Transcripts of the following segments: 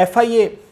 FIA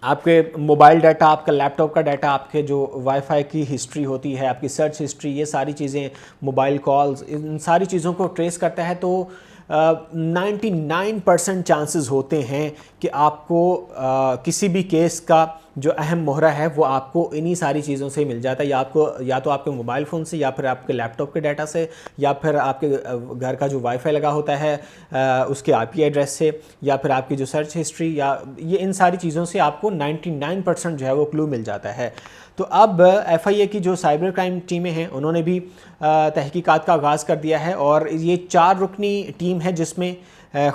آپ کے mobile data, آپ کا لیپ ٹاپ کا ڈیٹا، آپ کے جو وائی فائی کی ہسٹری ہوتی ہے، آپ کی سرچ ہسٹری، یہ ساری چیزیں، موبائل کالز، ان ساری چیزوں کو ٹریس کرتا ہے. تو 99% چانسز ہوتے ہیں کہ آپ کو کسی بھی کیس کا جو اہم مہرہ ہے وہ آپ کو انہی ساری چیزوں سے مل جاتا ہے، یا تو آپ کے موبائل فون سے، یا پھر آپ کے لیپ ٹاپ کے ڈیٹا سے، یا پھر آپ کے گھر کا جو وائی فائی لگا ہوتا ہے اس کے آئی پی ایڈریس سے، یا پھر آپ کی جو سرچ ہسٹری، یا یہ ان ساری چیزوں سے آپ کو 99% جو ہے وہ کلو مل جاتا ہے. تو اب ایف آئی اے کی جو سائبر کرائم ٹیمیں ہیں انہوں نے بھی تحقیقات کا آغاز کر دیا ہے، اور یہ 4 رکنی ٹیم ہے جس میں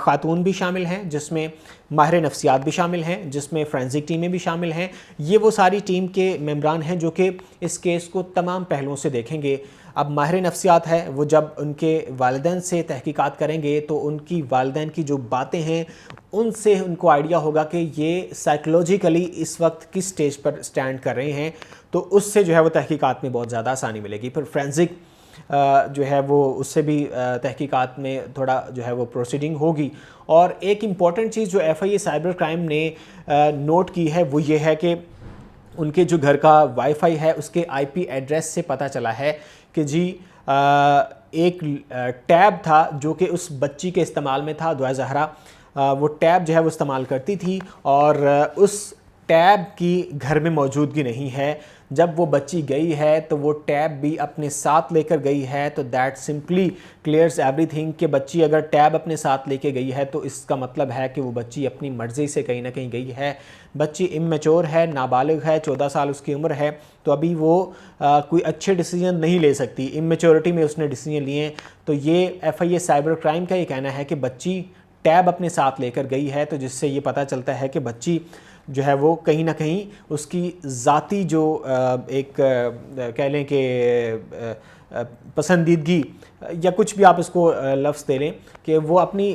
خاتون بھی شامل ہیں، جس میں ماہر نفسیات بھی شامل ہیں، جس میں فرینزک ٹیمیں بھی شامل ہیں. یہ وہ ساری ٹیم کے ممبران ہیں جو کہ اس کیس کو تمام پہلوؤں سے دیکھیں گے. اب ماہر نفسیات ہے وہ جب ان کے والدین سے تحقیقات کریں گے تو ان کی والدین کی جو باتیں ہیں ان سے ان کو آئیڈیا ہوگا کہ یہ سائیکلوجیکلی اس وقت کس سٹیج پر سٹینڈ کر رہے ہیں، تو اس سے جو ہے وہ تحقیقات میں بہت زیادہ آسانی ملے گی. پھر فرینزک جو ہے وہ اس سے بھی تحقیقات میں تھوڑا جو ہے وہ پروسیڈنگ ہوگی. اور ایک امپورٹنٹ چیز جو F I A cyber crime نے نوٹ کی ہے وہ یہ ہے کہ ان کے جو گھر کا وائی فائی ہے اس کے آئی پی ایڈریس سے پتہ چلا ہے کہ جی ایک ٹیب تھا جو کہ اس بچی کے استعمال میں تھا، دعا زہرا. وہ ٹیب جو ہے وہ استعمال کرتی تھی اور اس ٹیب کی گھر میں موجودگی نہیں ہے. جب وہ بچی گئی ہے تو وہ ٹیب بھی اپنے ساتھ لے کر گئی ہے. تو that simply clears every thing کہ بچی اگر ٹیب اپنے ساتھ لے کے گئی ہے تو اس کا مطلب ہے کہ وہ بچی اپنی مرضی سے کہیں نہ کہیں گئی ہے. بچی امیچور ہے، نابالغ ہے، 14 سال اس کی عمر ہے، تو ابھی وہ کوئی اچھے ڈیسیجن نہیں لے سکتی. امیچورٹی میں اس نے ڈیسیجن لیے. تو یہ F I A cyber crime کا یہ کہنا ہے کہ بچی ٹیب اپنے ساتھ لے کر گئی ہے، تو جس سے یہ پتہ چلتا ہے کہ بچی جو ہے وہ کہیں نہ کہیں اس کی ذاتی جو ایک کہہ لیں کہ پسندیدگی یا کچھ بھی آپ اس کو لفظ دے لیں کہ وہ اپنی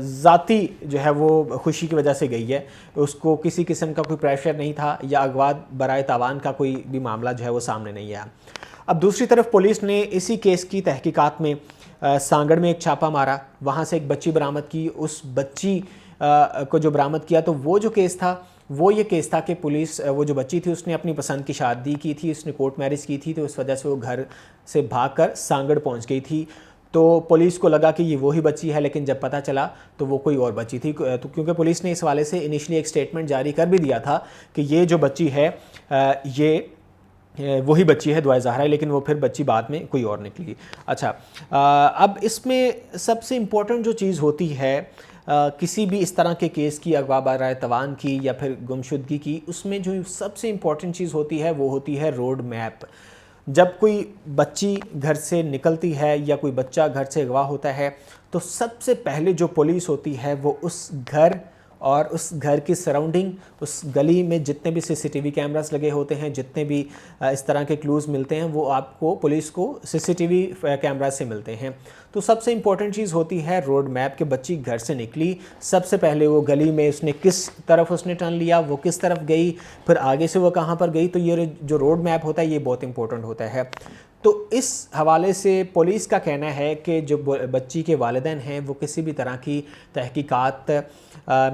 ذاتی جو ہے وہ خوشی کی وجہ سے گئی ہے. اس کو کسی قسم کا کوئی پریشر نہیں تھا یا اغوا برائے تاوان کا کوئی بھی معاملہ جو ہے وہ سامنے نہیں آیا. اب دوسری طرف پولیس نے اسی کیس کی تحقیقات میں سانگڑ میں ایک چھاپہ مارا، وہاں سے ایک بچی برآمد کی. اس بچی کو جو برآمد کیا تو وہ جو کیس تھا وہ یہ کیس تھا کہ پولیس، وہ جو بچی تھی اس نے اپنی پسند کی شادی کی تھی، اس نے کورٹ میرج کی تھی، تو اس وجہ سے وہ گھر سے بھاگ کر سانگڑ پہنچ گئی تھی. تو پولیس کو لگا کہ یہ وہی بچی ہے، لیکن جب پتہ چلا تو وہ کوئی اور بچی تھی. تو کیونکہ پولیس نے اس حوالے سے انیشلی ایک سٹیٹمنٹ جاری کر بھی دیا تھا کہ یہ جو بچی ہے یہ وہی بچی ہے، دعا زہرا، لیکن وہ پھر بچی بعد میں کوئی اور نکلی. اچھا، اب اس میں سب سے امپورٹنٹ جو چیز ہوتی ہے کسی بھی اس طرح کے کیس کی، اغوا برائے تاوان کی یا پھر گمشدگی کی، اس میں جو سب سے امپورٹنٹ چیز ہوتی ہے وہ ہوتی ہے روڈ میپ. جب کوئی بچی گھر سے نکلتی ہے یا کوئی بچہ گھر سے اغوا ہوتا ہے تو سب سے پہلے جو پولیس ہوتی ہے وہ اس گھر اور اس گھر کی سراؤنڈنگ، اس گلی میں جتنے بھی سی سی ٹی وی کیمراز لگے ہوتے ہیں، جتنے بھی اس طرح کے کلوز ملتے ہیں وہ آپ کو پولیس کو سی سی ٹی وی کیمراز سے ملتے ہیں. تو سب سے امپورٹنٹ چیز ہوتی ہے روڈ میپ کہ بچی گھر سے نکلی، سب سے پہلے وہ گلی میں اس نے کس طرف اس نے ٹرن لیا، وہ کس طرف گئی، پھر آگے سے وہ کہاں پر گئی. تو یہ جو روڈ میپ ہوتا ہے یہ بہت امپورٹنٹ ہوتا ہے. تو اس حوالے سے پولیس کا کہنا ہے کہ جو بچی کے والدین ہیں وہ کسی بھی طرح کی تحقیقات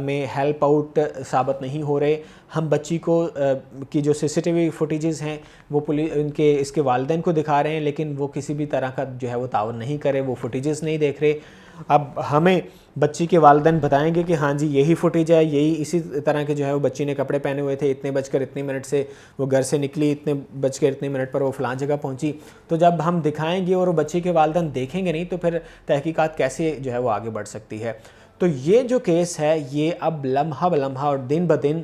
میں ہیلپ آؤٹ ثابت نہیں ہو رہے. ہم بچی کو کی جو سی سی ٹی وی فوٹیجز ہیں وہ اس کے والدین کو دکھا رہے ہیں، لیکن وہ کسی بھی طرح کا جو ہے وہ تعاون نہیں کرے، وہ فوٹیجز نہیں دیکھ رہے. اب ہمیں بچی کے والدین بتائیں گے کہ ہاں جی یہی فوٹیج ہے، یہی اسی طرح کے جو ہے وہ بچی نے کپڑے پہنے ہوئے تھے، اتنے بج کر اتنے منٹ سے وہ گھر سے نکلی، اتنے بج کر اتنے منٹ پر وہ فلاں جگہ پہنچی. تو جب ہم دکھائیں گے اور وہ بچی کے والدین دیکھیں گے نہیں تو پھر تحقیقات کیسے جو ہے وہ آگے بڑھ سکتی ہے. تو یہ جو کیس ہے یہ اب لمحہ بلمحہ اور دن بدن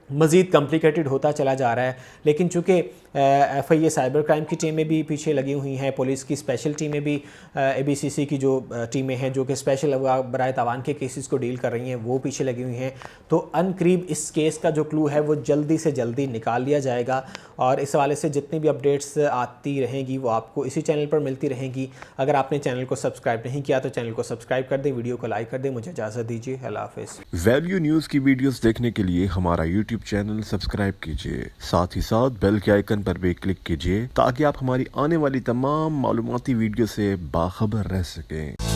مزید کمپلیکیٹڈ ہوتا چلا جا رہا ہے. لیکن چونکہ F I A cyber crime کی ٹیمیں بھی پیچھے لگی ہوئی ہیں، پولیس کی اسپیشل ٹیمیں بھی، اے بی سی سی کی جو ٹیمیں ہیں جو کہ اسپیشل برائے تاوان کے کیسز کو ڈیل کر رہی ہیں وہ پیچھے لگی ہوئی ہیں. تو ان قریب اس کیس کا جو کلو ہے وہ جلدی سے جلدی نکال لیا جائے گا، اور اس حوالے سے جتنی بھی اپڈیٹس آتی رہیں گی وہ آپ کو اسی چینل پر ملتی رہیں گی. اگر آپ نے چینل کو سبسکرائب نہیں کیا تو چینل کو سبسکرائب کر دیں، ویڈیو کو لائک کر دیں. مجھے اجازت دیجیے، اللہ حافظ. ویلیو نیوز کی ویڈیوز دیکھنے کے لیے ہمارا یوٹیوب چینل سبسکرائب کیجیے، ساتھ ہی ساتھ بیل کے آئیکن پر بھی کلک کیجیے تاکہ آپ ہماری آنے والی تمام معلوماتی ویڈیو سے باخبر رہ سکیں.